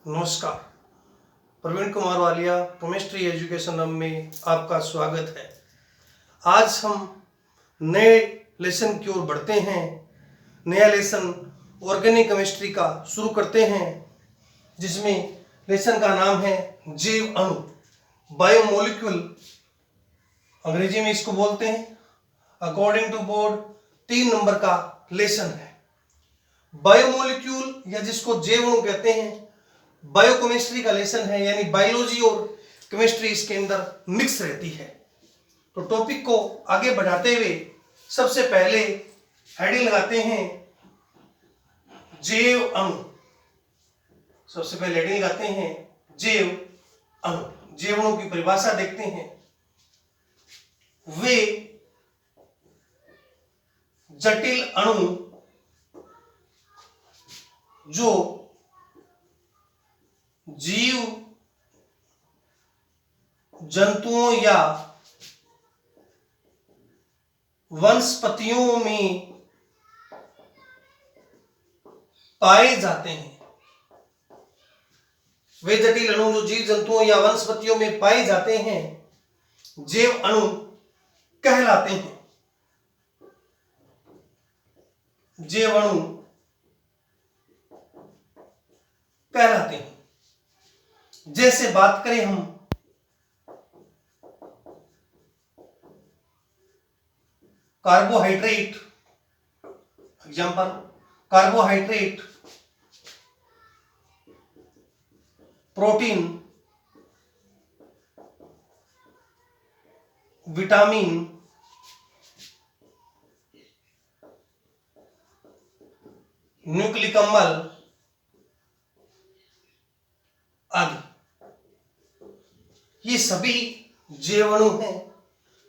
नमस्कार। Praveen Kumar Walia chemistry education hub में आपका स्वागत है। आज हम नए लेसन की ओर बढ़ते हैं। नया लेसन ऑर्गेनिक केमिस्ट्री का शुरू करते हैं, जिसमें लेसन का नाम है जैव अणु, बायोमोलिक्यूल अंग्रेजी में इसको बोलते हैं। अकॉर्डिंग टू बोर्ड 3 नंबर का लेसन है। बायोमोलिक्यूल या जिसको जैव अणु कहते हैं, बायोकेमिस्ट्री का लेसन है, यानी बायोलॉजी और केमिस्ट्री इसके अंदर मिक्स रहती है। तो टॉपिक को आगे बढ़ाते हुए सबसे पहले हेडिंग लगाते हैं जैव अणु। सबसे पहले हेडिंग लगाते हैं जैव अणु। जैव अणु की परिभाषा देखते हैं। वे जटिल अणु जो जीव जंतुओं या वनस्पतियों में पाए जाते हैं। वे जटिल अणु जो जीव जंतुओं या वनस्पतियों में पाए जाते हैं जैव अणु कहलाते हैं। जैव अणु कहलाते हैं। जैसे बात करें हम carbohydrate, example carbohydrate, protein, vitamin, nucleic अम्ल आदि, ये सभी जैव अणु हैं।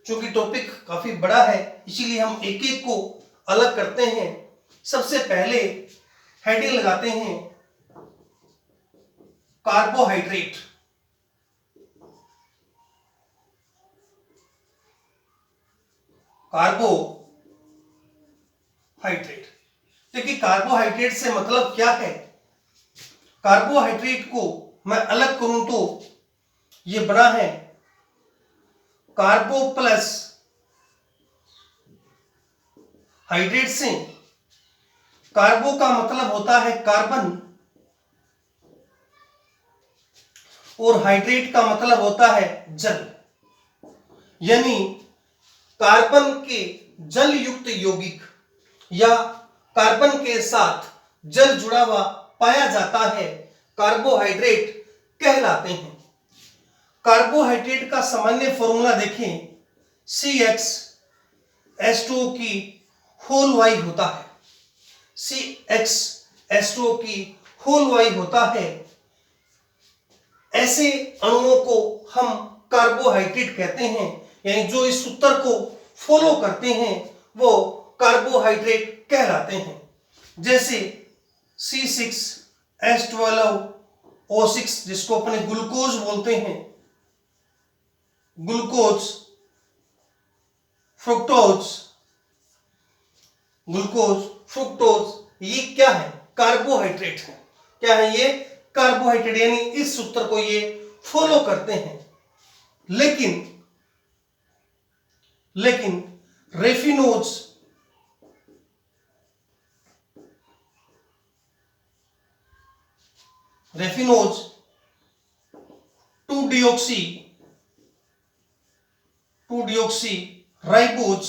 चूंकि टॉपिक काफी बड़ा है, इसीलिए हम एक एक को अलग करते हैं। सबसे पहले हेडिंग लगाते हैं कार्बोहाइड्रेट। कार्बोहाइड्रेट, देखिए कार्बोहाइड्रेट से मतलब क्या है। कार्बोहाइड्रेट को मैं अलग करूं तो ये बना है कार्बो प्लस हाइड्रेट से। कार्बो का मतलब होता है कार्बन और हाइड्रेट का मतलब होता है जल, यानी कार्बन के जल युक्त यौगिक या कार्बन के साथ जल जुड़ा हुआ पाया जाता है, कार्बोहाइड्रेट कहलाते हैं। कार्बोहाइड्रेट का सामान्य फॉर्मूला देखें, CxH2O की होल वाई होता है। CxH2O की होल वाई होता है। ऐसे अणुओं को हम कार्बोहाइड्रेट कहते हैं, यानी जो इस सूत्र को फॉलो करते हैं वो कार्बोहाइड्रेट कहलाते हैं। जैसे C6H12O6 जिसको अपने ग्लूकोज बोलते हैं, ग्लूकोज, फ्रुक्टोज, ग्लूकोज, फ्रुक्टोज, ये क्या है? कार्बोहाइड्रेट है। क्या है ये? कार्बोहाइड्रेट, यानी इस सूत्र को ये फॉलो करते हैं। लेकिन रेफिनोज, रेफिनोज 2 डिऑक्सी राइबोज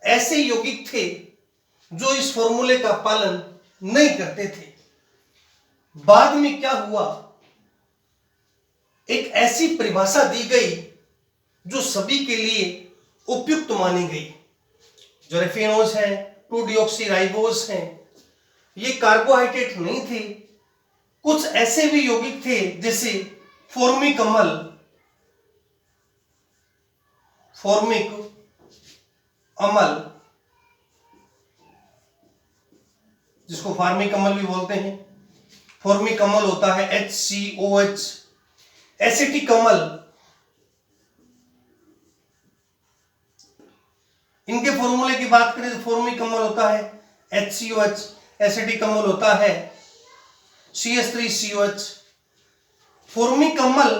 ऐसे यौगिक थे जो इस फॉर्मूले का पालन नहीं करते थे। बाद में क्या हुआ, एक ऐसी परिभाषा दी गई जो सभी के लिए उपयुक्त मानी गई। जो रेफिनोज है, 2 डिऑक्सी राइबोज हैं, ये कार्बोहाइड्रेट नहीं थे। कुछ ऐसे भी यौगिक थे जैसे फॉर्मिक अम्ल, जिसको फार्मिक अम्ल भी बोलते हैं। फॉर्मिक अम्ल होता है HCOH। एसिटिक अम्ल, इनके फॉर्मूले की बात करें तो फॉर्मिक अम्ल होता है HCOH, एसिटिक अम्ल होता है CH3COH। फॉर्मिकमल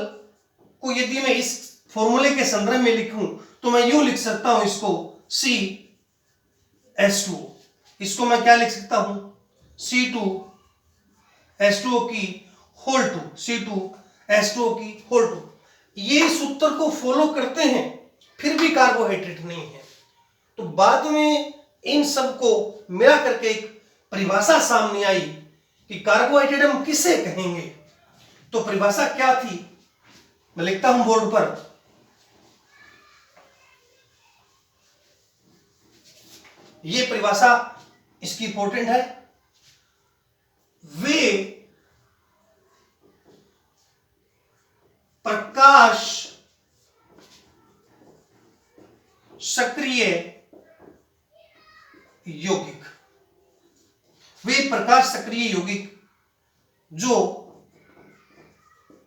को यदि मैं इस फॉर्मूले के संदर्भ में लिखूं तो मैं यूं लिख सकता हूं इसको CH2। इसको मैं क्या लिख सकता हूं, C2H2O की होल 2, C2H2O की होल 2। ये सूत्र को फॉलो करते हैं फिर भी कार्बोहाइड्रेट नहीं है। तो बाद में इन सब को मिला करके एक परिभाषा सामने आई कि कार्बोहाइड्रेट हम किसे कहेंगे। तो परिभाषा क्या थी, मैं लिखता हूं बोर्ड पर। यह परिभाषा इसकी इंपॉर्टेंट है। वे प्रकाश सक्रिय यौगिक, वे प्रकाश सक्रिय यौगिक जो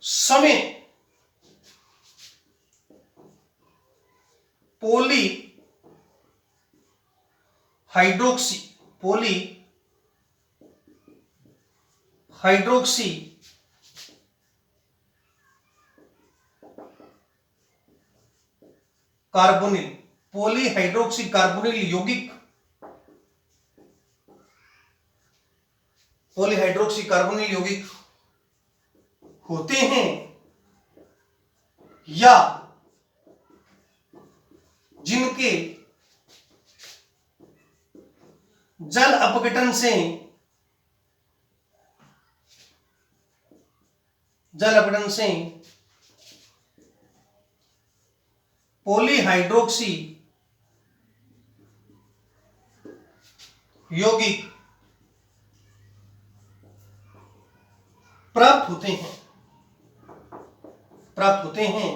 समय poly hydroxy carbonyl, polyhydroxy carbonyl यौगिक, पॉलीहाइड्रोक्सी कार्बोनिल यौगिक होते हैं या जिनके जल अपघटन से पॉलीहाइड्रोक्सी यौगिक प्राप्त होते हैं,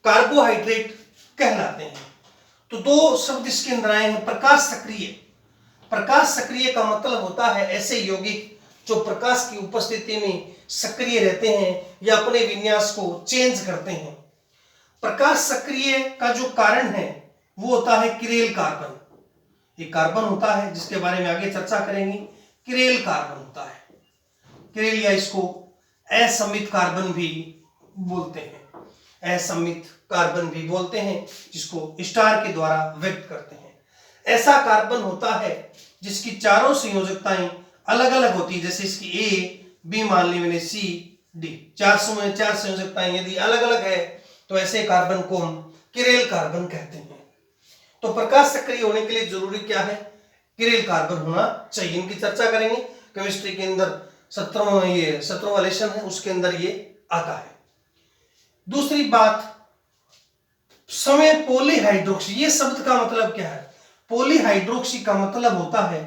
कार्बोहाइड्रेट कहलाते हैं। तो दो शब्द इसके अंदर आए हैं। प्रकाश सक्रिय का मतलब होता है ऐसे यौगिक जो प्रकाश की उपस्थिति में सक्रिय रहते हैं या अपने विन्यास को चेंज करते हैं। प्रकाश सक्रिय का जो कारण है वो होता है किरेल कार्बन। एक कार्बन होता है जिसके बारे में आगे चर्चा करेंगे। किरेल कार्बन होता है, किरेल या इसको असमित कार्बन भी बोलते हैं, जिसको स्टार के द्वारा व्यक्त करते हैं। ऐसा कार्बन होता है जिसकी चारों संयोजकताएं अलग अलग होती है। जैसे इसकी A, B मान ली मैंने, C, D, चार संयोजकताएं यदि अलग अलग है तो ऐसे कार्बन को हम किरेल कार्बन कहते हैं। तो प्रकाश सक्रिय होने के लिए जरूरी क्या है, किरेल कार्बन होना चाहिए। इनकी चर्चा करेंगे केमिस्ट्री के अंदर। 17वां लेसन है उसके अंदर ये आता है। दूसरी बात, समय पॉलीहाइड्रोक्सी, ये शब्द का मतलब क्या है। पॉलीहाइड्रोक्सी का मतलब होता है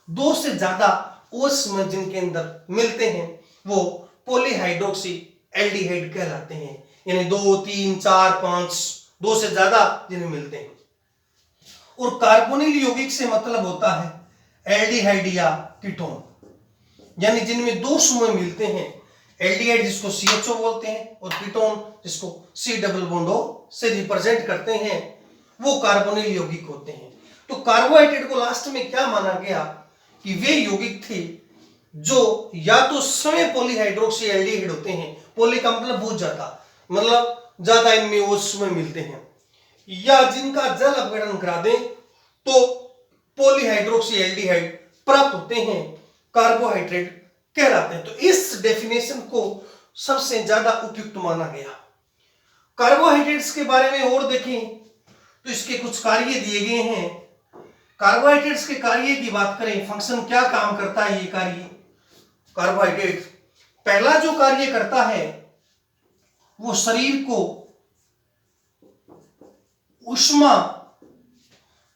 दो से ज्यादा OH जिनके अंदर मिलते हैं वो पॉलीहाइड्रोक्सी एल्डिहाइड कहलाते हैं। यानी 2, 3, 4, 5, दो से ज्यादा जिन्हें मिलते हैं। और कार्बोनिल यौगिक से मतलब होता है एल्डिहाइड या कीटोन, यानी जिनमें दो समूह मिलते हैं। एल्डिहाइड जिसको CHO बोलते हैं और कीटोन जिसको C डबल बॉन्ड O से रिप्रेजेंट करते हैं, वो कार्बोनिल यौगिक होते हैं। तो कार्बोहाइड्रेट को लास्ट में क्या माना गया कि वे यौगिक थे जो या तो स्वयं पॉलीहाइड्रोक्सी एल्डिहाइड होते हैं, पॉली का मतलब बहुत ज्यादा इनमें OH में मिलते हैं, या जिनका जल अपघटन करा दें तो पॉलीहाइड्रोक्सी एल्डिहाइड प्राप्त होते हैं, कार्बोहाइड्रेट कहलाते हैं। तो इस डेफिनेशन को सबसे ज्यादा उपयुक्त माना गया। कार्बोहाइड्रेट्स के बारे में और देखें तो इसके कुछ कार्य दिए गए हैं। कार्बोहाइड्रेट्स के कार्य की बात करें, फंक्शन क्या काम करता है ये कार्य। कार्बोहाइड्रेट पहला जो कार्य करता है वो शरीर को ऊष्मा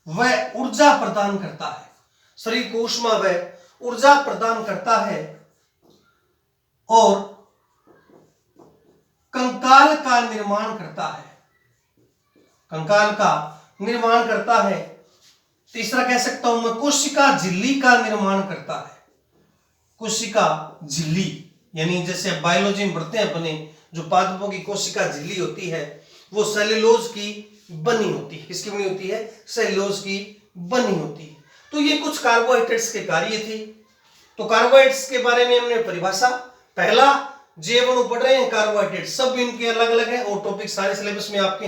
व ऊर्जा प्रदान करता है। शरीर को ऊष्मा व ऊर्जा प्रदान करता है और कंकाल का निर्माण करता है। तीसरा कह सकता हूं मैं कोशिका झिल्ली का निर्माण करता है। कोशिका झिल्ली यानी जैसे बायोलॉजी में पढ़ते हैं अपने, जो पादपों की कोशिका झिल्ली होती है वो सेल्यूलोज की बनी होती है। किसकी बनी होती है? सेल्यूलोज की बनी होती है। तो ये कुछ कार्बोहाइड्रेट्स के कार्य थे। तो कार्बोहाइड्रेट्स के बारे में हमने परिभाषा पहला J1 पढ़ रहे हैं। कार्बोहाइड्रेट सब इनके अलग अलग है और टॉपिक सारे सिलेबस में आपके।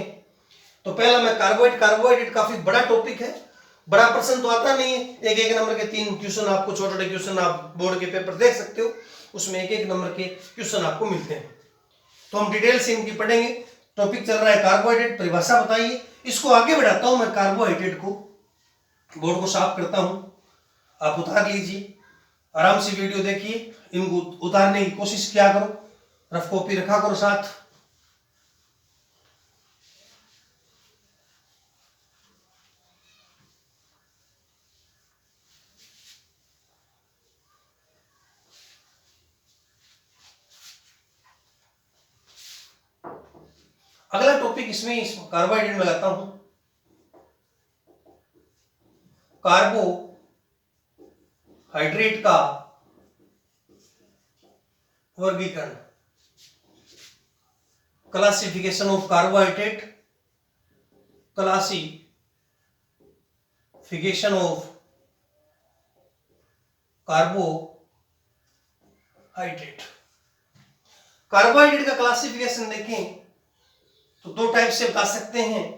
तो पहला मैं कार्बोहाइड्रेट काफी बड़ा टॉपिक है, बड़ा प्रश्न तो आता नहीं है। एक नंबर के 3 क्वेश्चन आपको, छोटे छोटे क्वेश्चन आप बोर्ड के पेपर देख सकते हो, उसमें एक नंबर के क्वेश्चन आपको मिलते हैं। तो हम डिटेल से इनकी पढ़ेंगे। टॉपिक चल रहा है कार्बोहाइड्रेट, परिभाषा बताइए। इसको आगे बढ़ाता हूं मैं, कार्बोहाइड्रेट को, बोर्ड को साफ करता हूं, आप उतार लीजिए, आराम से वीडियो देखिए, इनको उतारने की कोशिश किया करो, रफ कॉपी रखा करो साथ। अगला टॉपिक इसमें कार्बोहाइड्रेट में लाता हूं, कार्बोहाइड्रेट का वर्गीकरण, classification of carbohydrate, classification of carbohydrate. Carbohydrate का क्लासिफिकेशन देखें तो 2 टाइप से बता सकते हैं।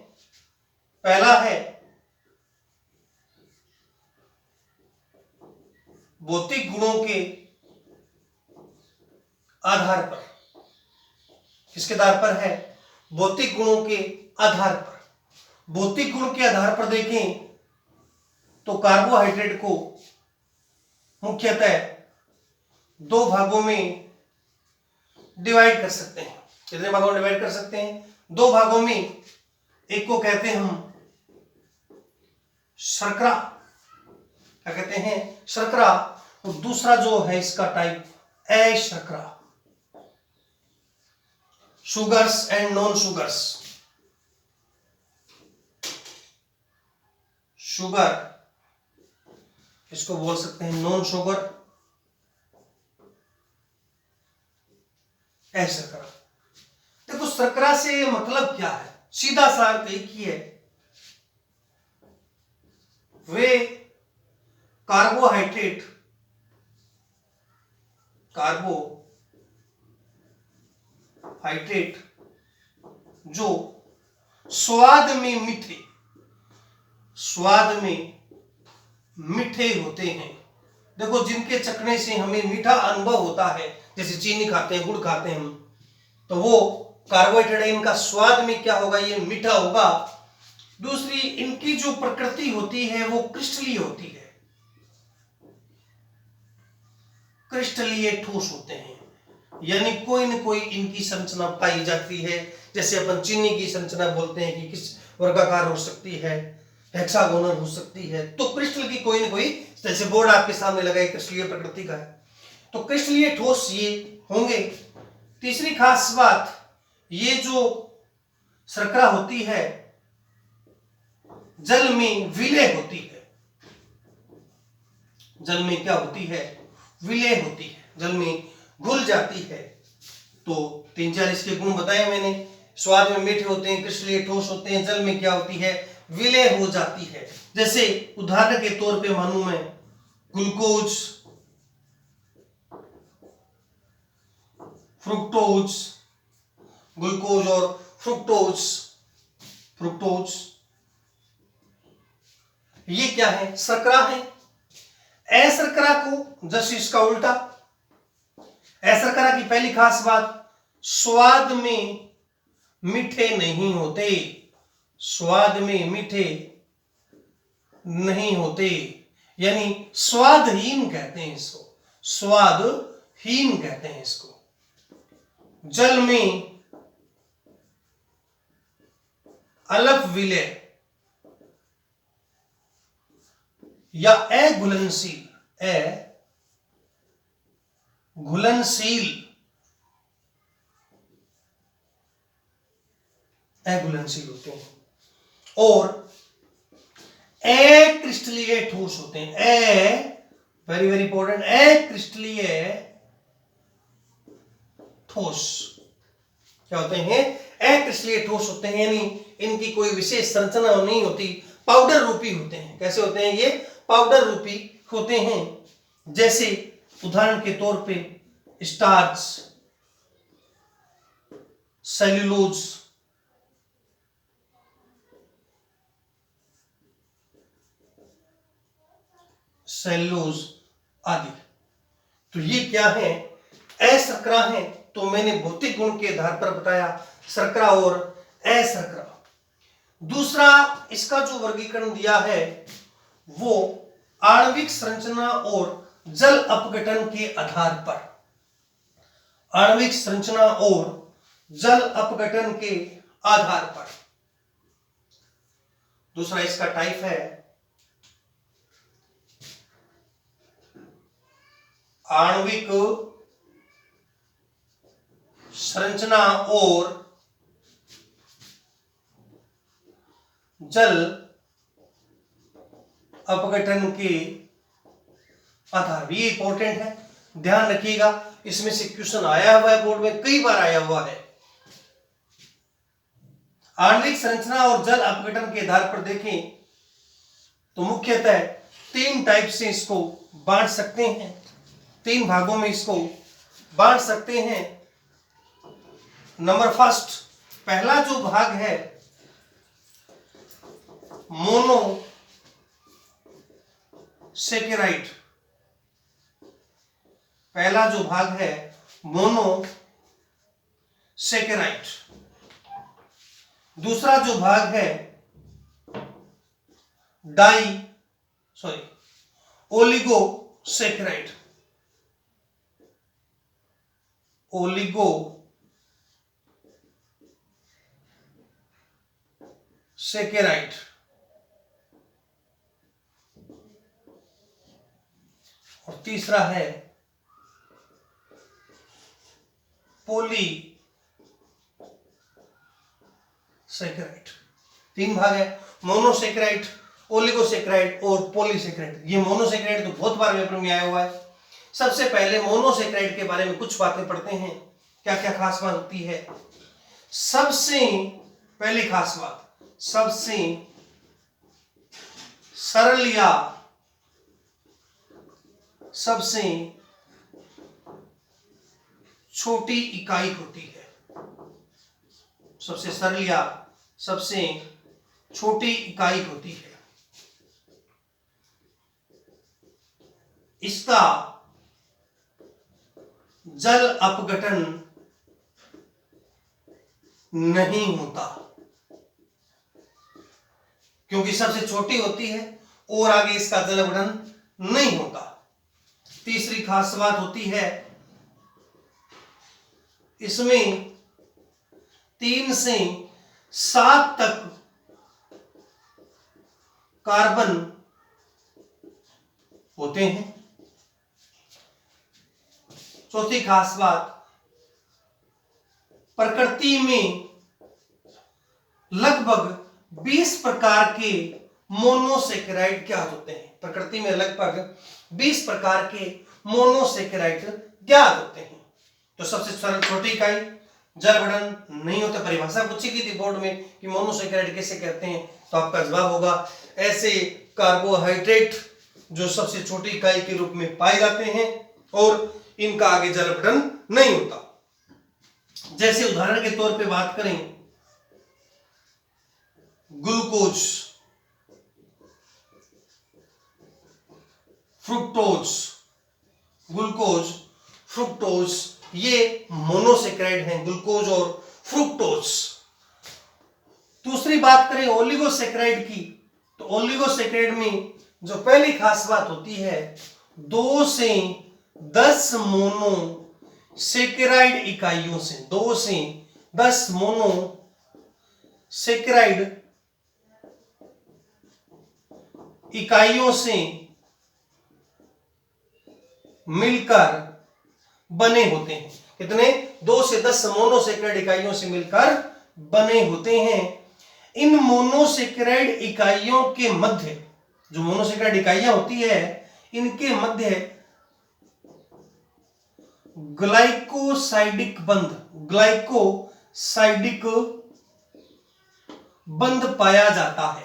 पहला है भौतिक गुणों के आधार पर। किसके आधार पर है? भौतिक गुणों के आधार पर। भौतिक गुण के आधार पर देखें तो कार्बोहाइड्रेट को मुख्यतः 2 भागों में डिवाइड कर सकते हैं। कितने भागों में डिवाइड कर सकते हैं? 2 भागों में। एक को कहते हैं हम शर्करा, क्या कहते हैं? शर्करा। और दूसरा जो है इसका टाइप अशर्करा, sugars and non sugars. Sugar इसको बोल सकते हैं नॉन शुगर, अशर्करा। देखो शर्करा से मतलब क्या है? सीधा सा अर्थ एक ही है, वे कार्बोहाइड्रेट जो स्वाद में मीठे होते हैं। देखो जिनके चखने से हमें मीठा अनुभव होता है, जैसे चीनी खाते हैं, गुड़ खाते हैं हम, तो वो कार्बोहाइड्रेट है, इनका स्वाद में क्या होगा? ये मीठा होगा। दूसरी, इनकी जो प्रकृति होती है वो क्रिस्टलीय होती है, क्रिस्टलीय ठोस होते हैं, यानी कोई न कोई इनकी संरचना पाई जाती है। जैसे अपन चीनी की संरचना बोलते हैं कि किस वर्गाकार हो सकती है, हेक्सागोनल हो सकती है, तो क्रिस्टल की कोई न कोई, जैसे बोर्ड आपके सामने लगा है, क्रिस्टलीय प्रकृति का है, तो क्रिस्टलीय ठोस ये होंगे। तीसरी खास बात, ये जो शर्करा होती है जल में विलय होती है। जल में क्या होती है? विलय होती है, जल में घुल जाती है। तो 3-4 इसके गुण बताए मैंने। स्वाद में मीठे होते हैं, क्रिस्टलीय ठोस होते हैं, जल में क्या होती है? विलय हो जाती है। जैसे उदाहरण के तौर पे मानूं मैं, ग्लूकोज, फ्रुक्टोज, ग्लूकोज और फ्रुक्टोज ये क्या है? शर्करा है। अशर्करा को जैसे इसका उल्टा। अशर्करा की पहली खास बात, स्वाद में मीठे नहीं होते, स्वाद में मीठे नहीं होते, यानी स्वादहीन कहते हैं इसको, स्वादहीन कहते हैं इसको। जल में अलप विलय या अघुलनशील होते हैं और अक्रिस्टलीय ठोस होते हैं। वेरी वेरी इंपॉर्टेंट, अक्रिस्टलीय ठोस क्या होते हैं? अक्रिस्टलीय ठोस होते हैं, यानी इनकी कोई विशेष संरचना नहीं होती, पाउडर रूपी होते हैं। कैसे होते हैं ये? पाउडर रूपी होते हैं। जैसे उदाहरण के तौर पे स्टार्च, सेल्यूलोज, आदि। तो ये क्या है? अशर्करा है। तो मैंने भौतिक गुण के आधार पर बताया, शर्करा और अशर्करा। दूसरा इसका जो वर्गीकरण दिया है वो आणविक संरचना और जल अपघटन के आधार पर, आणविक संरचना और जल अपघटन के आधार पर। दूसरा इसका टाइप है आणविक संरचना और जल अपघटन के आधार। ये इंपॉर्टेंट है, ध्यान रखिएगा, इसमें से क्वेश्चन आया हुआ है, बोर्ड में कई बार आया हुआ है। आणविक संरचना और जल अपघटन के आधार पर देखें तो मुख्यतः 3 टाइप से इसको बांट सकते हैं, 3 भागों में इसको बांट सकते हैं। नंबर फर्स्ट, पहला जो भाग है मोनोसेकेराइड, पहला जो भाग है मोनोसेकेराइड। दूसरा जो भाग है ओलिगोसेकेराइड, ओलिगोसेकेराइड। और तीसरा है पॉलीसेकेराइड। 3 भाग है, मोनोसेकेराइड, ओलिगोसेकेराइड और पॉलीसेकेराइड। ये मोनोसेकेराइड तो बहुत बार पेपर में आया हुआ है। सबसे पहले मोनोसेकेराइड के बारे में कुछ बातें पढ़ते हैं, क्या क्या खास बात होती है। सबसे पहली खास बात, सबसे सरल या सबसे छोटी इकाई होती है, सबसे सरल या सबसे छोटी इकाई होती है। इसका जल अपघटन नहीं होता, क्योंकि सबसे छोटी होती है और आगे इसका जल अपघटन नहीं होता। तीसरी खास बात होती है, इसमें 3 से 7 तक कार्बन होते हैं। चौथी खास बात, प्रकृति में लगभग 20 प्रकार के मोनोसेकेराइड क्या होते हैं। प्रकृति में लगभग 20 प्रकार के मोनोसेकेराइड ज्ञात होते हैं। तो सबसे सरल छोटी इकाई, जल अपघटन नहीं होता। परिभाषा पूछी गई थी बोर्ड में कि मोनोसेकेराइड कैसे कहते हैं, तो आपका जवाब होगा ऐसे कार्बोहाइड्रेट जो सबसे छोटी इकाई के रूप में पाए जाते हैं और इनका आगे जल अपघटन नहीं होता। जैसे उदाहरण के तौर पे बात करें, ग्लूकोज, फ्रुक्टोज, ग्लूकोज, फ्रुक्टोज, ये मोनोसेकेराइड हैं, ग्लूकोज और फ्रुक्टोज। दूसरी बात करें ओलिगोसेकेराइड की, तो ओलिगोसेकेराइड में जो पहली खास बात होती है, 2 से 10 मोनोसेकेराइड इकाइयों से, 2 से 10 मोनोसेकेराइड इकाइयों से मिलकर बने होते हैं। कितने? 2 से 10 मोनोसेकेराइड इकाइयों से मिलकर बने होते हैं। इन मोनोसेकेराइड इकाइयों के मध्य, जो मोनोसेकेराइड इकाइयां होती है, इनके मध्य ग्लाइकोसाइडिक बंध पाया जाता है।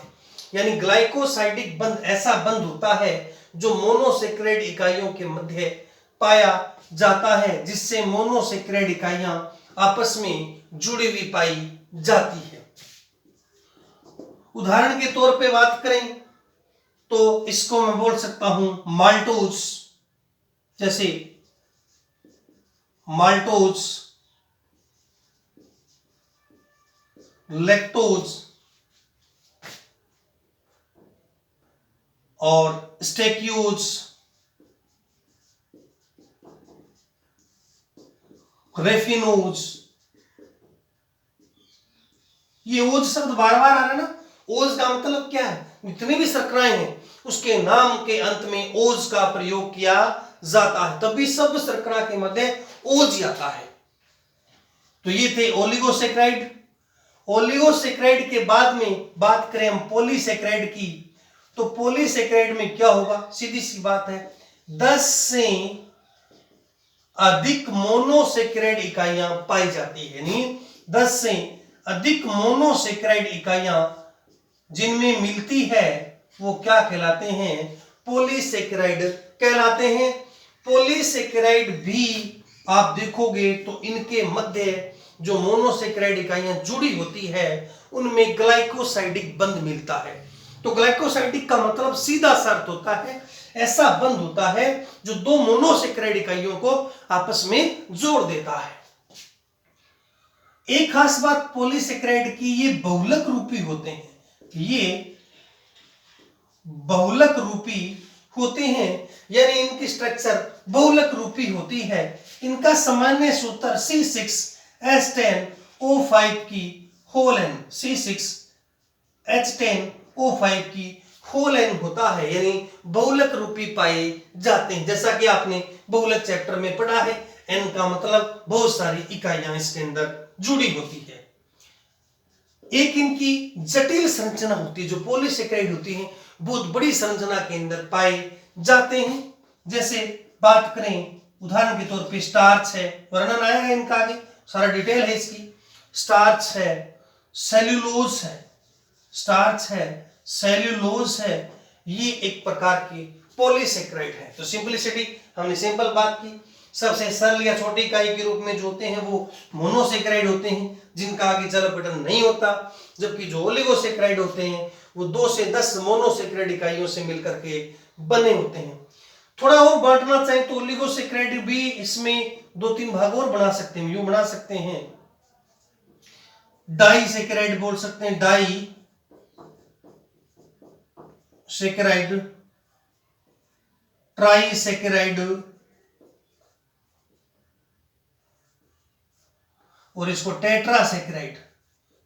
यानी ग्लाइकोसाइडिक बंध ऐसा बंध होता है जो मोनोसेकेराइड इकाइयों के मध्य पाया जाता है, जिससे मोनोसेक्राइड इकाइयां आपस में जुड़ी हुई पाई जाती है। उदाहरण के तौर पे बात करें तो इसको मैं बोल सकता हूं माल्टोज, जैसे माल्टोज, लैक्टोज और स्टेक्यूज, रेफिनोज। ये ओज शब्द बार बार आ रहा है ना। ओज का मतलब क्या है? जितनी भी शर्कराएं हैं उसके नाम के अंत में ओज का प्रयोग किया जाता है, तभी सब शर्करा के मध्य ओज आता है। तो ये थे ओलिगोसेक्राइड। ओलिगोसेक्राइड के बाद में बात करें हम पॉलीसेक्राइड की, तो पॉलीसेक्राइड में क्या होगा? सीधी सी बात है, 10 से अधिक मोनोसेक्राइड इकाइयां पाई जाती है। यानी 10 से अधिक मोनोसेक्राइड इकाइयां जिनमें मिलती है वो क्या कहलाते हैं? पॉलीसेक्राइड कहलाते हैं। पॉलीसेक्राइड भी आप देखोगे तो इनके मध्य जो मोनोसेक्राइड इकाइयां जुड़ी होती है उनमें ग्लाइकोसाइडिक बंध मिलता है। तो ग्लाइकोसाइडिक का मतलब सीधा सा अर्थ होता है ऐसा बंध होता है जो दो मोनोसेक्राइड इकाइयों को आपस में जोड़ देता है। एक खास बात पॉलीसेक्राइड की, ये बहुलक रूपी होते हैं। ये बहुलक रूपी होते हैं, यानी इनकी स्ट्रक्चर बहुलक रूपी होती है। इनका सामान्य सूत्र C6H10O5 की होल एन, C6H10O5 की होल एन होता है, यानी बहुलक रूपी पाए जाते हैं। जैसा कि आपने बहुलक चैप्टर में पढ़ा है, एन का मतलब बहुत सारी इकाइयां इसके अंदर जुड़ी होती है। एक इनकी जटिल संरचना होती है, जो पॉलीसेक्राइड होती है बहुत बड़ी संरचना के अंदर पाए जाते हैं। जैसे बात करें उदाहरण के तौर पे स्टार्च है, वर्णन आएगा इनका आगे, सारा डिटेल है इसकी। स्टार्च है, सेल्यूलोज है, स्टार्च है, सेल्यूलोज है, ये एक प्रकार के पॉलीसेक्राइड है। तो सिंपलिसिटी, हमने सिंपल बात की। सबसे सरल या छोटी इकाई के रूप में जो होते हैं वो मोनोसेक्राइड होते हैं, जिनका आगे चल बटन नहीं होता, जबकि जो ओलिगोसेक्राइड होते हैं वो 2 से 10 मोनोसेक्राइड इकाइयों से मिलकर के बने होते हैं। थोड़ा और बांटना चाहे तो ओलिगोसेक्राइड भी इसमें 2-3 भाग और बना सकते हैं। यूं बना सकते हैं, डाइसेक्राइड बोल सकते हैं, डाई सेक्राइड, ट्राइसेक्राइड, और इसको टेट्रासेक्राइड,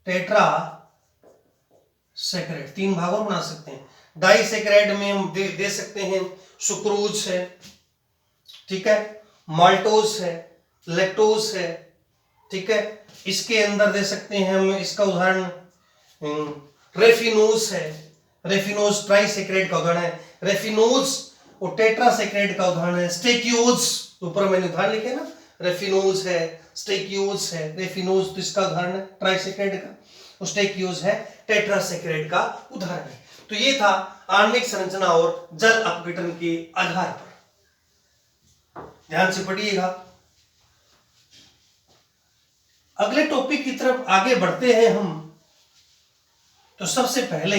टेट्रासेक्राइड 3 भागों बना सकते हैं। डाइसेक्राइड में हम दे सकते हैं सुक्रोज है, ठीक है, माल्टोज है, लैक्टोज है, ठीक है। इसके अंदर दे सकते हैं हम, इसका उदाहरण रेफिनोज है, रेफिनोज ट्राइसेक्राइड का उदाहरण है, रेफिनोज और टेट्रासेक्राइड का उदाहरण है। स्टेक्यूज, ऊपर मैंने उदाहरण लिखे ना, रेफिनोज है, स्टेक्यूज है, रेफिनोज तो इसका उदाहरण है ट्राइसेक्राइड का, और स्टेक्यूज है टेट्रासेक्राइड का उदाहरण है। तो ये था आणविक संरचना और जल अपघटन के आधार पर। ध्यान से पढ़िएगा। अगले टॉपिक की तरफ आगे बढ़ते हैं हम, तो सबसे पहले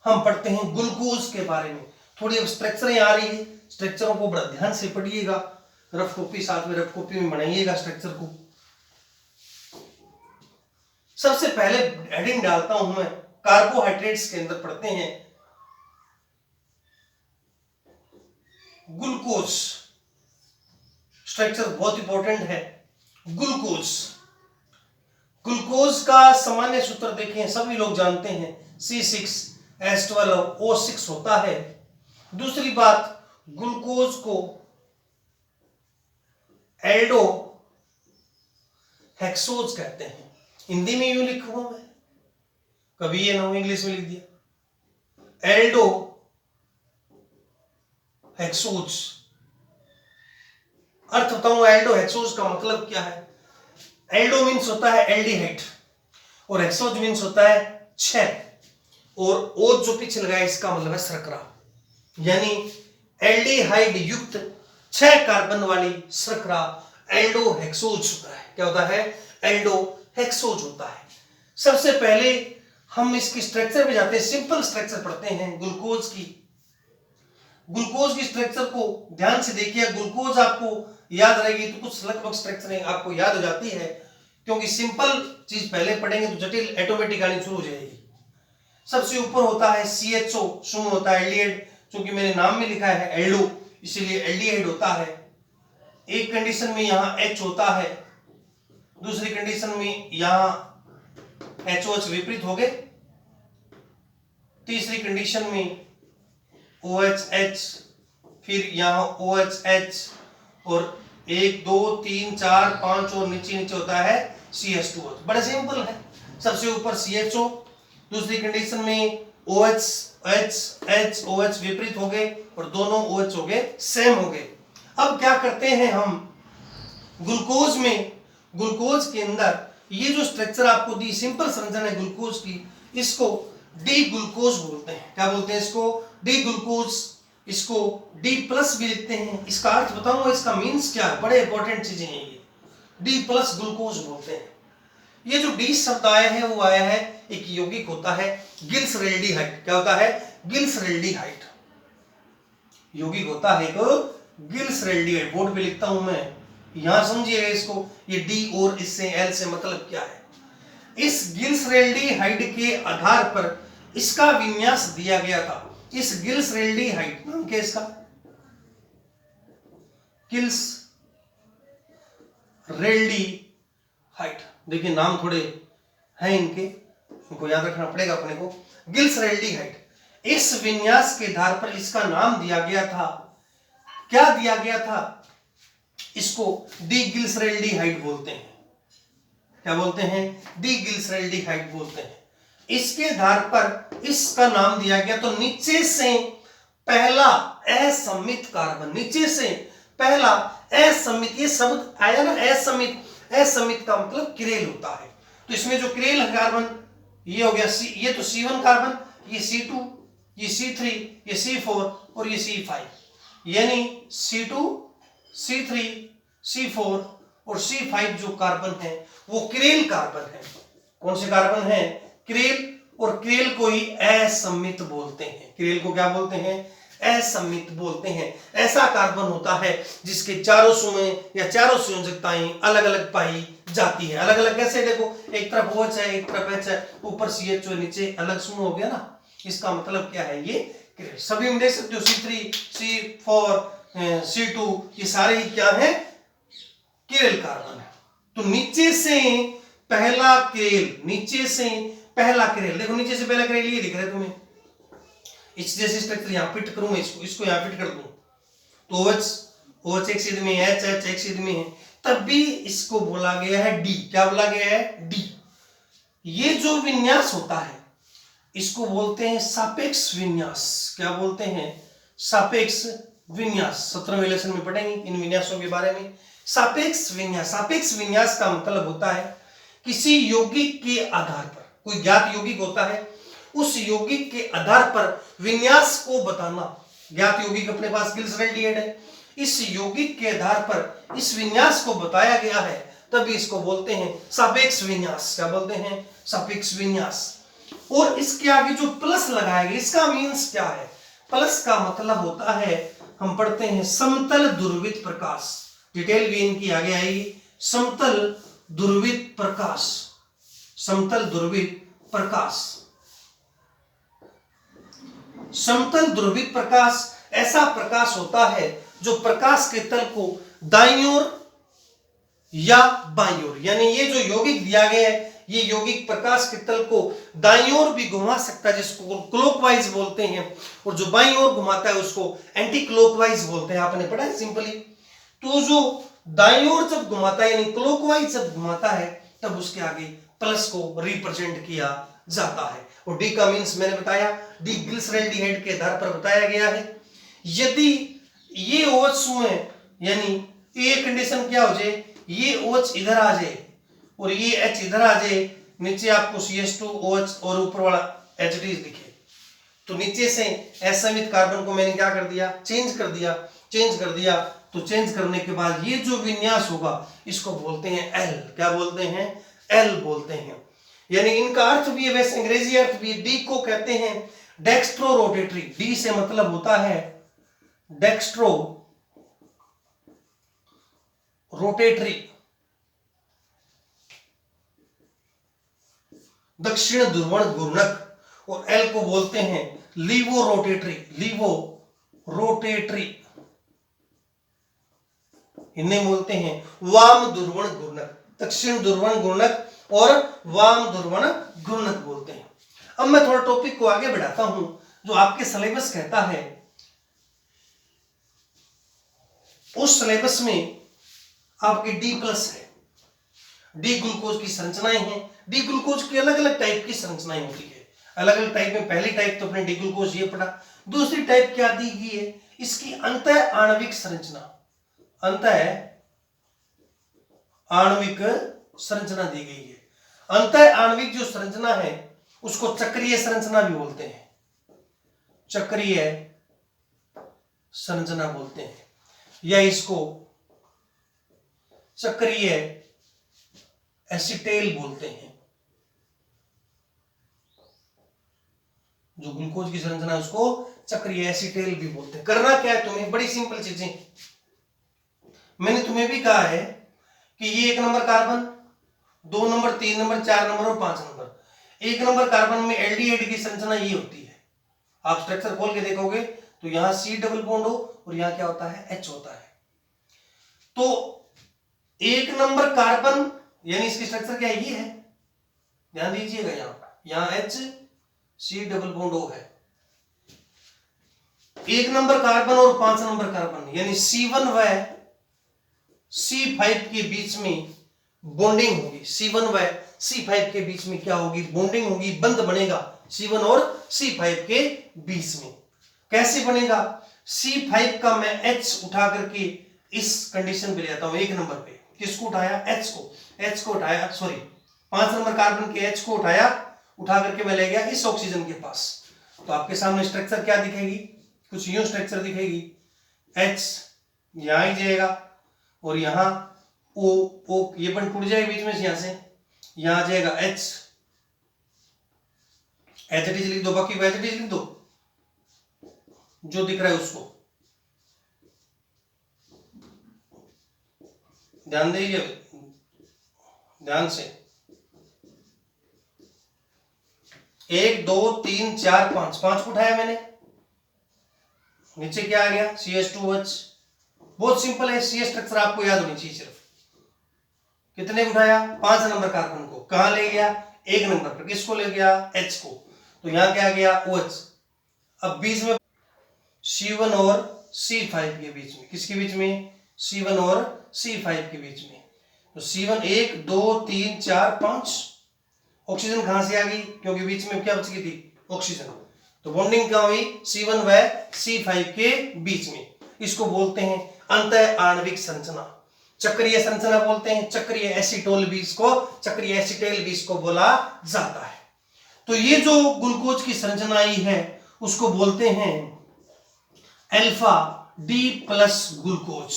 हम पढ़ते हैं ग्लूकोज के बारे में। थोड़ी अब स्ट्रक्चरें आ रही है, स्ट्रक्चरों को बड़ा ध्यान से पढ़िएगा, रफ कॉपी साथ में रफ कॉपी में बनाइएगा स्ट्रक्चर को। सबसे पहले हेडिंग डालता हूं मैं, कार्बोहाइड्रेट्स के अंदर पढ़ते हैं ग्लूकोज। स्ट्रक्चर बहुत इंपॉर्टेंट है। ग्लूकोज, ग्लूकोज का सामान्य सूत्र देखें, सभी लोग जानते हैं, C6H12O6 होता है। दूसरी बात, ग्लूकोज को एल्डो हेक्सोज कहते हैं। हिंदी में यूं लिखा हुआ है, कभी ये ना हो इंग्लिश में लिख दिया, एल्डो हेक्सोज। अर्थ बताऊं एल्डो हेक्सोज का मतलब क्या है। एल्डो मीन्स होता है एल्डिहाइड और हेक्सोज मीन्स होता है क्षय, और ओज जो पीछे लगाया इसका मतलब है शर्करा। यानी एल्डिहाइड युक्त 6 कार्बन वाली शर्करा एल्डोहेक्सोज होता है। क्या होता है? एल्डोहेक्सोज होता है। सबसे पहले हम इसकी स्ट्रक्चर पे जाते हैं, सिंपल स्ट्रक्चर पढ़ते हैं ग्लूकोज की। ग्लूकोज की स्ट्रक्चर को ध्यान से देखिए, ग्लूकोज आपको याद रहेगी तो कुछ लगभग स्ट्रक्चर आपको याद हो जाती है, क्योंकि सिंपल चीज पहले पढ़ेंगे तो जटिल ऑटोमेटिक आनी शुरू हो जाएगी। सबसे ऊपर होता है CHO, शुरू होता है एल्डिहाइड, क्योंकि मैंने नाम में लिखा है एल्डो, इसीलिए एल्डिहाइड होता है। एक कंडीशन में यहाँ H होता है, दूसरी कंडीशन में यहाँ HOH विपरीत हो गए, तीसरी कंडीशन में OHH, फिर यहाँ OHH, और 1 2 3 4 5 और नीचे नीचे होता है CH2H। बड़ा सिंपल है। सबसे ऊपर CHO, दूसरी कंडीशन में OH OH विपरीत हो गए और दोनों OH हो गए सेम हो गए। अब क्या करते हैं हम ग्लूकोज में, ग्लूकोज के अंदर ये जो स्ट्रक्चर आपको दी, सिंपल संरचना है ग्लूकोज की, इसको डी ग्लूकोज बोलते हैं। क्या बोलते हैं इसको? D glucose. इसको डी प्लस भी लिखते हैं। इसका अर्थ बताऊंगा, इसका मीन्स क्या है, बड़े इंपॉर्टेंट चीजें हैं ये। डी प्लस ग्लूकोज बोलते हैं। ये जो डी शब्द आया है वो आया है, एक यौगिक होता है गिल्सरेल्डिहाइड। क्या होता है? गिल्सरेल्डिहाइड यौगिक होता है एक गिल्सरेल्डिहाइड। बोर्ड पे लिखता हूं मैं, यहां समझिएगा इसको, ये डी और इससे एल से मतलब क्या है। इस गिल्सरेल्डिहाइड के आधार पर इसका विन्यास दिया गया था। इस गिल्सरेल्डिहाइड, नाम क्या इसका? गिल्सरेल्डिहाइड। देखिए नाम थोड़े हैं इनके, इनको याद रखना पड़ेगा अपने को। गिल्सरेल्डिहाइड, इस विन्यास के आधार पर इसका नाम दिया गया था। क्या दिया गया था? इसको डी गिल्सरेल्डिहाइड बोलते हैं। क्या बोलते हैं? डी गिल्सरेल्डिहाइड बोलते हैं। इसके आधार पर इसका नाम दिया गया। तो नीचे से पहला असमित कार्बन, नीचे से पहला असमित, ये शब्द आया ना असमित, असमित का मतलब किरेल होता है। तो इसमें जो किरेल है कार्बन, ये हो गया ये तो C1 कार्बन, ये C2, ये C3, ये C4 और ये C5, यानी C2 C3 C4 और C5 जो कार्बन है वो किरेल कार्बन है। कौन से कार्बन है? किरेल। और किरेल को ही असमित बोलते हैं। किरेल को क्या बोलते हैं? असमित बोलते हैं। ऐसा कार्बन होता है जिसके चारों सुमें या चारों संयोजकताएं अलग अलग पाई जाती है। अलग अलग कैसे? देखो, एक तरफ OH है, एक तरफ H है, ऊपर CHO, नीचे अलग समूह हो गया ना। इसका मतलब क्या है? ये किरेल। सभी में देख सकते हो C3 C4 C2, ये सारे ही क्या है? किरेल कार्बन है। तो नीचे से पहला किरेल, नीचे से पहला किरेल, देखो नीचे से पहला किरेल ये दिख रहा है तुम्हें। इस जैसे स्ट्रक्चर यहां फिट करूं मैं, इसको यहां फिट कर दूं तो OH एक सीध में है, H एक सीध में है, तब भी इसको बोला गया है डी। क्या बोला गया है? डी। ये जो विन्यास होता है इसको बोलते हैं सापेक्ष विन्यास। क्या बोलते हैं? सापेक्ष विन्यास। 17वें लेसन में पढ़ेंगे इन विन्यासों के बारे में। सापेक्ष विन्यास, सापेक्ष विन्यास का मतलब होता है किसी यौगिक के आधार पर, कोई ज्ञात यौगिक होता है, उस यौगिक के आधार पर विन्यास को बताना। ज्ञात यौगिक अपने पास गिल्सरेल्डिहाइड है, इस यौगिक के आधार पर इस विन्यास को बताया गया है, तभी इसको बोलते हैं सापेक्ष विन्यास। क्या बोलते हैं? सापेक्ष विन्यास। और इसके आगे जो प्लस लगाया गया, इसका मीन्स क्या है? प्लस का मतलब होता है, हम पढ़ते हैं समतल ध्रुवित प्रकाश। डिटेल भी इनकी आगे आएगी। समतल ध्रुवित प्रकाश, समतल ध्रुवित प्रकाश। समतल ध्रुवित प्रकाश ऐसा प्रकाश होता है जो प्रकाश के तल को दाईं ओर या बाईं ओर, यानी ये जो यौगिक दिया गया है, ये यौगिक प्रकाश के तल को दाईं ओर भी घुमा सकता है, जिसको क्लॉकवाइज बोलते हैं, और जो बाईं ओर घुमाता है उसको एंटी क्लॉकवाइज बोलते हैं। आपने पढ़ा है सिंपली। तो जो दाईं ओर जब घुमाता है यानी क्लॉकवाइज जब घुमाता है, तब उसके आगे प्लस को रिप्रेजेंट किया जाता है। और डी का मीन्स मैंने बताया, डी गिल्सरेल्डिहाइड के आधार पर बताया गया है। यदि ये OH समूह है, यानी ये कंडीशन क्या हो जाए, ये OH इधर आ जाए और ये H इधर आ जाए, नीचे आपको CH2OH और ऊपर वाला H दिखे, तो नीचे से असमित कार्बन को मैंने क्या कर दिया? चेंज कर दिया तो चेंज करने के बाद ये जो विन्यास होगा इसको बोलते हैं एल। क्या बोलते हैं? एल बोलते हैं। यानी इनका अर्थ भी है, वैसे अंग्रेजी अर्थ भी। डी को कहते हैं डेक्स्ट्रो रोटेटरी। डी से मतलब होता है डेक्स्ट्रो रोटेटरी, दक्षिण ध्रुवण घूर्णक। और एल को बोलते हैं लीवो रोटेटरी। लीवो रोटेटरी इन्हें बोलते हैं वाम ध्रुवण घूर्णक। दक्षिण ध्रुवण घूर्णक और वाम ध्रुवण घूर्णक बोलते हैं। अब मैं थोड़ा टॉपिक को आगे बढ़ाता हूं। जो आपके सिलेबस कहता है, उस सिलेबस में आपकी डी प्लस है। डी ग्लूकोज की संरचनाएं हैं। डी ग्लूकोज की अलग अलग टाइप की संरचनाएं होती है। अलग अलग टाइप में पहली टाइप तो अपने डी ग्लूकोज ये पढ़ा। दूसरी टाइप क्या दी गई है? इसकी अंतः आणविक संरचना। अंतः आणविक संरचना दी गई है। अंतः आणविक जो संरचना है उसको चक्रीय संरचना भी बोलते हैं। चक्रीय संरचना बोलते हैं, या इसको चक्रीय एसिटेल बोलते हैं। जो ग्लूकोज की संरचना है उसको चक्रीय एसिटेल भी बोलते हैं। करना क्या है तुम्हें? बड़ी सिंपल चीजें मैंने तुम्हें भी कहा है कि ये 1 number carbon, 2 number, 3 number, 4 number और 5 नंबर। 1 नंबर कार्बन में एल्डिहाइड की संरचना ये होती है। आप स्ट्रक्चर खोल के देखोगे तो यहां C डबल बॉन्ड हो और यहां क्या होता है? H होता है। तो 1 नंबर कार्बन यानी इसकी स्ट्रक्चर क्या है? ये है, ध्यान दीजिएगा। यहां H C double bond O है। 1 नंबर कार्बन और 5 नंबर कार्बन यानी C1 व C5 के बीच में बॉन्डिंग होगी। C1 व C5 के बीच में क्या होगी? बॉन्डिंग होगी, बंध बनेगा C1 और C5 के बीच में। कैसे बनेगा? C5 का मैं H उठा करके इस कंडीशन पे ले आता हूं। 1 नंबर पे किसको उठाया? H को उठाया, सॉरी 5 नंबर कार्बन के H को उठाया, उठा करके मैं ले गया इस ऑक्सीजन के पास। तो आपके सामने स्ट्रक्चर क्या दिखेगी? कुछ यूं स्ट्रक्चर दिखेगी। H यहां ही जाएगा और यहां O ये बन टूट जाएगा बीच में से, यहां से यहां आ जाएगा H। एच लिख दो, बाकी एच लिख दो जो दिख रहा है उसको। ध्यान दीजिए, ध्यान से। 1 2 3 4 5 5 को उठाया मैंने, नीचे क्या आ गया? CH2H। बहुत सिंपल है। सी स्ट्रक्चर आपको याद होनी चाहिए। सिर्फ कितने को उठाया? 5 नंबर कार्बन को। कहां ले गया? 1 नंबर पर। किसको ले गया? H को। तो यहां क्या आ गया? OH। अब बीच में C1 और C5 के बीच में, किसके बीच में? C1 और C5 के बीच में। तो C1 1 2 3 4 5। ऑक्सीजन कहां से आ गई? क्योंकि बीच में क्या बच गई थी? ऑक्सीजन। तो बॉन्डिंग कहां हुई? C1 व C5 के बीच में। इसको बोलते हैं अंतः आणविक संरचना। चक्रीय संरचना बोलते हैं। चक्रीय एसिटोल भी इसको, चक्रीय एसिटेल भी इसको बोला जाता है। तो ये जो ग्लूकोज की संरचना आई है उसको बोलते हैं अल्फा डी प्लस ग्लूकोज।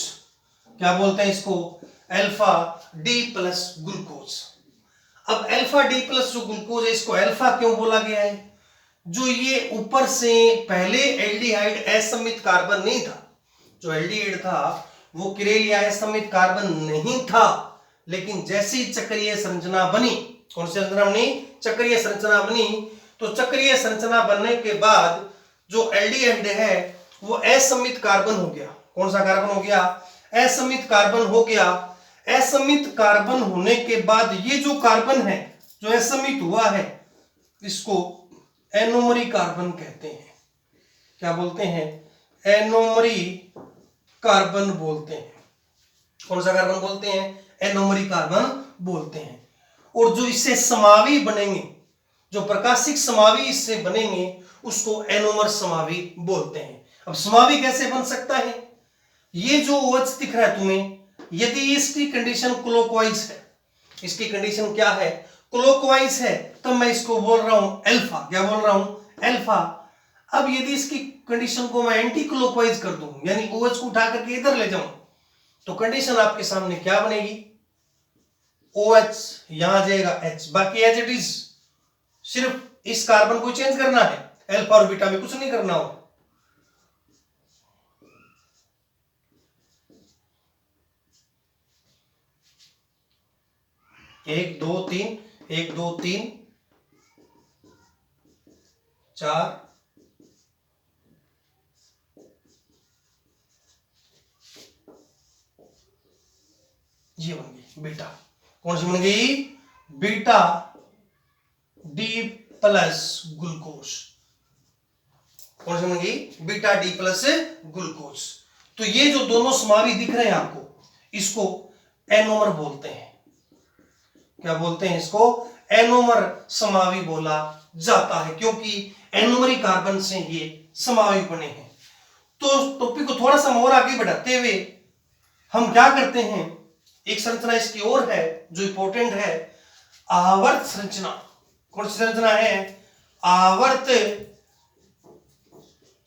क्या बोलते हैं इसको? Alpha D plus glucose. अब अल्फा डी प्लस जो ग्लूकोज है इसको अल्फा क्यों बोला गया है? जो ये ऊपर से पहले एल्डिहाइड असममित कार्बन नहीं था। जो एल्डिहाइड था वो किरेल या असममित कार्बन नहीं था, लेकिन जैसी चक्रीय संरचना बनी, कौन सी संरचना बनी? चक्रीय संरचना बनी। तो चक्रीय संरचना बनने के बाद जो एल्डिहाइड है वो असममित कार्बन हो गया। कौन सा कार्बन हो गया? असममित कार्बन हो गया। असममित कार्बन होने के बाद ये जो कार्बन है जो असममित हुआ है इसको एनोमरी कार्बन कहते हैं। क्या बोलते हैं? एनोमरी कार्बन बोलते हैं। कौन सा कार्बन बोलते हैं? एनोमरी कार्बन बोलते हैं। और जो इससे समावी बनेंगे, जो प्रकाशिक समावी इससे बनेंगे उसको एनोमर समावी बोलते हैं। अब समावी कैसे बन सकता है? ये जो OH दिख रहा है तुम्हें, यदि इसकी कंडीशन क्लॉकवाइज है, इसकी कंडीशन क्या है? क्लॉकवाइज है, तब मैं इसको बोल रहा हूं अल्फा। क्या बोल रहा हूं? अल्फा। अब यदि इसकी कंडीशन को मैं एंटी क्लॉकवाइज कर दूं, यानी OH को उठा करके इधर ले जाऊं, तो कंडीशन आपके सामने क्या बनेगी, OH यहां आ जाएगा H, बाकी एज इट इज, सिर्फ इस कार्बन को चेंज करना है, अल्फा और बीटा में कुछ नहीं करना हो। एक दो तीन, एक दो तीन चार, ये बन गई बीटा। कौन सी बन गई, बीटा डी प्लस ग्लूकोज। कौन सी बन गई, बीटा डी प्लस ग्लूकोज। तो ये जो दोनों समावि दिख रहे हैं आपको, इसको एनोमर बोलते हैं। क्या बोलते हैं इसको, एनोमर समावि बोला जाता है, क्योंकि एनोमरी कार्बन से ये समावि बने हैं। तो टॉपिक को थोड़ा सा और आगे बढ़ाते हुए हम क्या करते हैं, एक संरचना इसकी और है जो इंपॉर्टेंट है, आवर्त संरचना। कौन सी संरचना है, आवर्त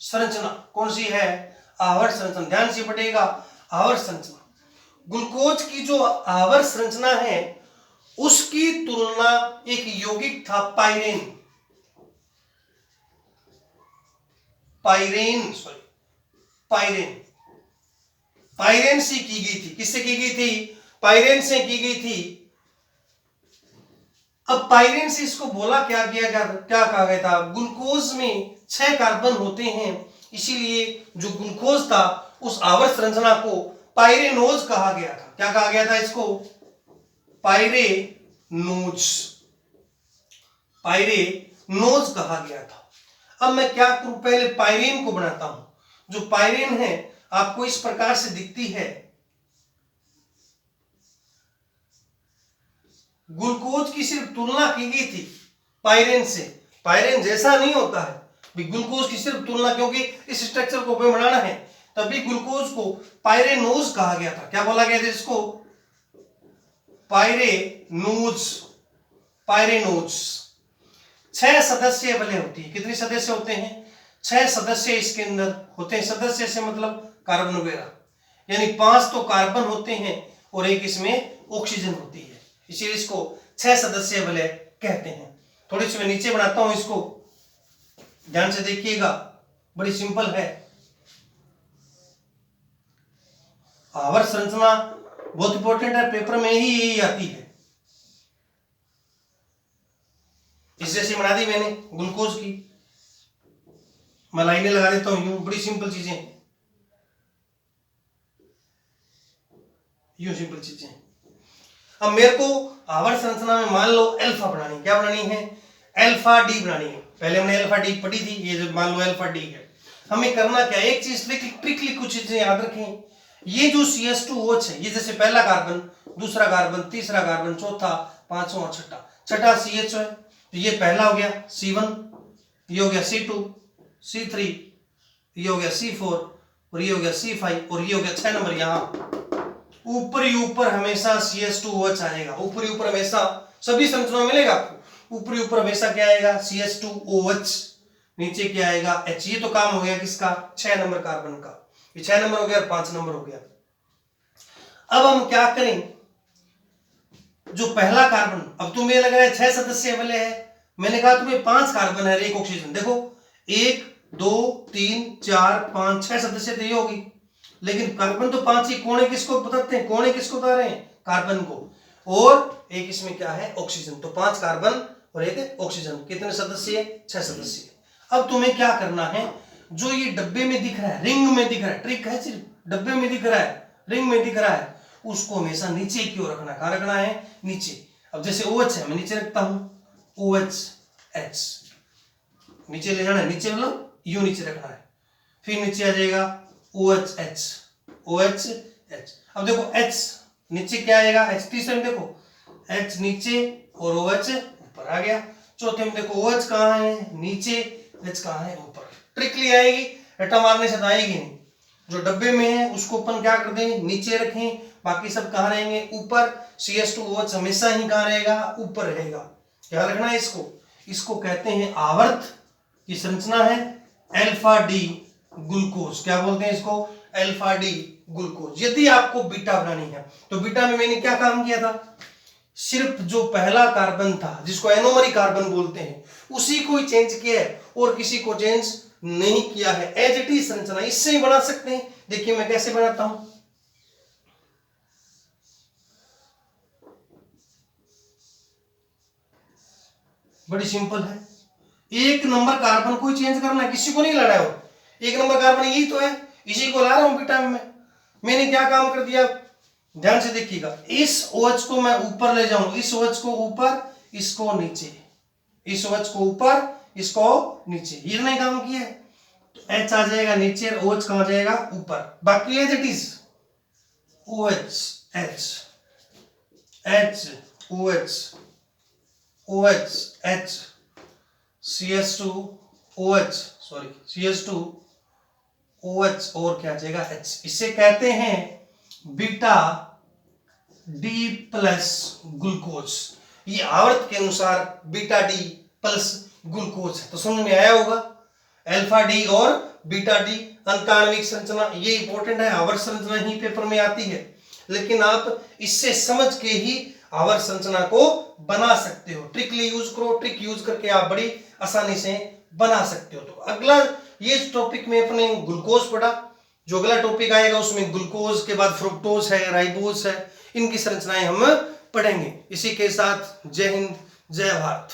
संरचना। कौन सी है, आवर्त संरचना। ध्यान से पढ़ेगा, आवर्त संरचना। ग्लूकोज की जो आवर्त संरचना है उसकी तुलना एक यौगिक था पाइरेन, पाइरेन से की गई थी। किससे की गई थी, पाइरेन से की गई थी। अब पाइरेन से इसको बोला क्या कहा गया था, ग्लूकोज में 6 कार्बन होते हैं, इसीलिए जो ग्लूकोज था उस आवर्त संरचना को पाइरेनोज कहा गया था। क्या कहा गया था इसको, पाइरेनोज कहा गया था। अब मैं क्या करूं, पहले पाइरेन को बनाता हूं। जो पाइरेन है आपको इस प्रकार से दिखती है, ग्लूकोज की सिर्फ तुलना की गई थी पाइरेन से। पाइरेन जैसा नहीं होता है, ग्लूकोज की सिर्फ तुलना, क्योंकि इस स्ट्रक्चर को बनाना है, तभी ग्लूकोज को पाइरेनोज कहा गया था। क्या बोला गया था इसको, पाइरेनोज। 6 सदस्य वाले होती है। कितने सदस्य होते हैं, 6 सदस्य इसके अंदर होते हैं। सदस्य से मतलब कार्बन वगैरह, यानी 5 तो कार्बन होते हैं और एक इसमें ऑक्सीजन होती है, इसीलिए इसको 6 सदस्य वाले कहते हैं। थोड़ी सी मैं नीचे बनाता हूं इसको, ध्यान से देखिएगा, बड़ी सिंपल है। आवर्त संरचना बहुत इंपॉर्टेंट है, पेपर में ही यही आती है। इस जैसे बना दी मैंने ग्लूकोज की, मैं लाइनें लगा देता हूं यूं, बड़ी सिंपल चीजें, यूं सिंपल चीजें। अब मेरे को आवर्त संरचना में मान लो अल्फा बनानी, क्या बनानी है, अल्फा डी बनानी है। पहले हमने अल्फा डी पढ़ी थी, ये जो मान लो अल्फा डी है। हमें करना क्या, एक चीज ट्रिकली कुछ चीजें याद रखें। ये जो CH2OH है, ये जैसे पहला कार्बन, दूसरा कार्बन, तीसरा कार्बन, चौथा, पांचवा, छठा CH है, तो ये पहला हो गया C1, ये हो गया C2, C3, ये हो गया C4 और ये हो गया C5 और ये हो गया 6 नंबर। यहाँ ऊपर ही ऊपर हमेशा CH2OH आएगा, ऊपर ही ऊपर हमेशा, सभी संरचनाओं में मिलेगा आपको, ऊपर ही ऊपर हमेशा क्या आएगा, CH2OH, नीचे क्या आएगा H। ये तो काम हो गया किसका, 6 नंबर कार्बन का। ये 6 नंबर हो गया और 5 नंबर हो गया। अब हम क्या करें, जो पहला कार्बन, अब तुम्हें लग रहा है 6 सदस्य वाले है, मैंने कहा तुम्हें 5 कार्बन है, एक ऑक्सीजन। देखो 1 2 3 4 5 6 सदस्य तो ये होगी, लेकिन कार्बन तो 5 ही। कोने किसको बताते हैं, कोने किसको बता रहे हैं, कार्बन को, और एक इसमें क्या है, ऑक्सीजन। तो 5 कार्बन और एक ऑक्सीजन, कितने सदस्य, 6 सदस्य। अब तुम्हें क्या करना है, जो ये डब्बे में दिख रहा है, रिंग में दिख रहा है, ट्रिक है सिर्फ, डब्बे में दिख रहा है, रिंग में दिख रहा है, उसको हमेशा नीचे क्यों रखना, कहां रखना है, नीचे। अब जैसे OH है, मैं नीचे रखता हूं, OH नीचे ले जाना है, नीचे मतलब यूं नीचे रखना है, फिर नीचे आ जाएगा OH। अब देखो H नीचे क्या आएगा, H तीसरे में देखो H नीचे और OH ऊपर आ गया। चौथे में देखो OH कहाँ है, नीचे, H कहाँ है, ऊपर। ट्रिकली आएगी, रट्टा मारने से तो आएगी नहीं। जो डब्बे में है उसको अपन क्या कर दें, नीचे रखें, बाकी सब कहाँ रहेंगे, ऊपर। CH2OH हमेशा ही कहाँ रहेगा, ऊपर रहेगा। क्या रखना है इसको कहते हैं आवर्त की संरचना है अल्फा डी ग्लूकोज। क्या बोलते हैं इसको, अल्फा डी ग्लूकोज। यदि आपको बीटा बनानी है तो बीटा में मैंने क्या काम किया था, सिर्फ जो पहला कार्बन था जिसको एनोमरी कार्बन बोलते हैं उसी को ही चेंज किया है और किसी को चेंज नहीं किया है। एज इट इज संरचना इससे ही बना सकते हैं। देखिए मैं कैसे बनाता हूं, बड़ी सिंपल है। एक नंबर कार्बन को ही चेंज करना है, किसी को नहीं लाना है। एक नंबर कार्बन यही तो है, इसी को ला रहा हूं बीटा में। मैंने क्या काम कर दिया, ध्यान से देखिएगा, इस OH को मैं ऊपर ले जाऊं, इस OH को ऊपर, इसको नीचे, इस OH को ऊपर, इसको नीचे, ये नहीं काम किया है तो H आ जाएगा नीचे और OH कहां जाएगा ऊपर। बाकी as it is OH H H OH OH H CS2 OH sorry CS2 OH और क्या आ जाएगा H। इसे कहते हैं बीटा डी प्लस ग्लूकोज। ये आवर्त के अनुसार बीटा डी प्लस ग्लूकोज है। तो समझ में आया होगा, अल्फा डी और बीटा डी अंताण्विक संरचना, ये इंपॉर्टेंट है। आवर्त संरचना ही पेपर में आती है, लेकिन आप इससे समझ के ही आवर्त संरचना को बना सकते हो। ट्रिक यूज करो, ट्रिक यूज करके आप बड़ी आसानी से बना सकते हो। तो अगला ये टॉपिक में अपने ग्लूकोज पढ़ा, जो अगला टॉपिक आएगा उसमें ग्लूकोज के बाद फ्रुक्टोज है, राइबोज है, इनकी संरचनाएं हम पढ़ेंगे। इसी के साथ जय हिंद, जय भारत।